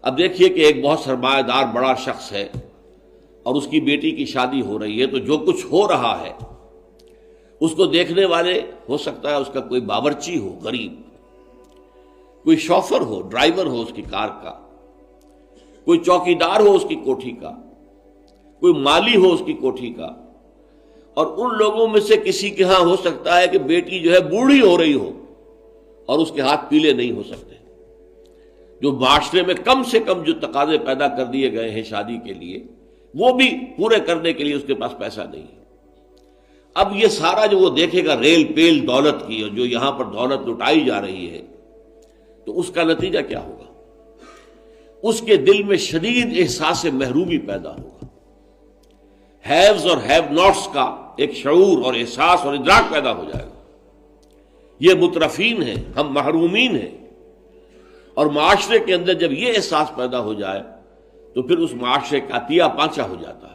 اب دیکھیے کہ ایک بہت سرمایہ دار بڑا شخص ہے اور اس کی بیٹی کی شادی ہو رہی ہے، تو جو کچھ ہو رہا ہے اس کو دیکھنے والے ہو سکتا ہے اس کا کوئی باورچی ہو غریب، کوئی شوفر ہو، ڈرائیور ہو اس کی کار کا، کوئی چوکیدار ہو اس کی کوٹھی کا، کوئی مالی ہو اس کی کوٹھی کا، اور ان لوگوں میں سے کسی کے ہاں ہو سکتا ہے کہ بیٹی جو ہے بوڑھی ہو رہی ہو اور اس کے ہاتھ پیلے نہیں ہو سکتے، جو معاشرے میں کم سے کم جو تقاضے پیدا کر دیے گئے ہیں شادی کے لیے وہ بھی پورے کرنے کے لیے اس کے پاس پیسہ نہیں ہے۔ اب یہ سارا جو وہ دیکھے گا ریل پیل دولت کی، اور جو یہاں پر دولت لٹائی جا رہی ہے، تو اس کا نتیجہ کیا ہوگا؟ اس کے دل میں شدید احساس محرومی پیدا ہوگا، ہیوز اور ہیو ناٹس کا ایک شعور اور احساس اور ادراک پیدا ہو جائے گا۔ یہ مترفین ہیں، ہم محرومین ہیں، اور معاشرے کے اندر جب یہ احساس پیدا ہو جائے تو پھر اس معاشرے کا تیا پانچا ہو جاتا ہے۔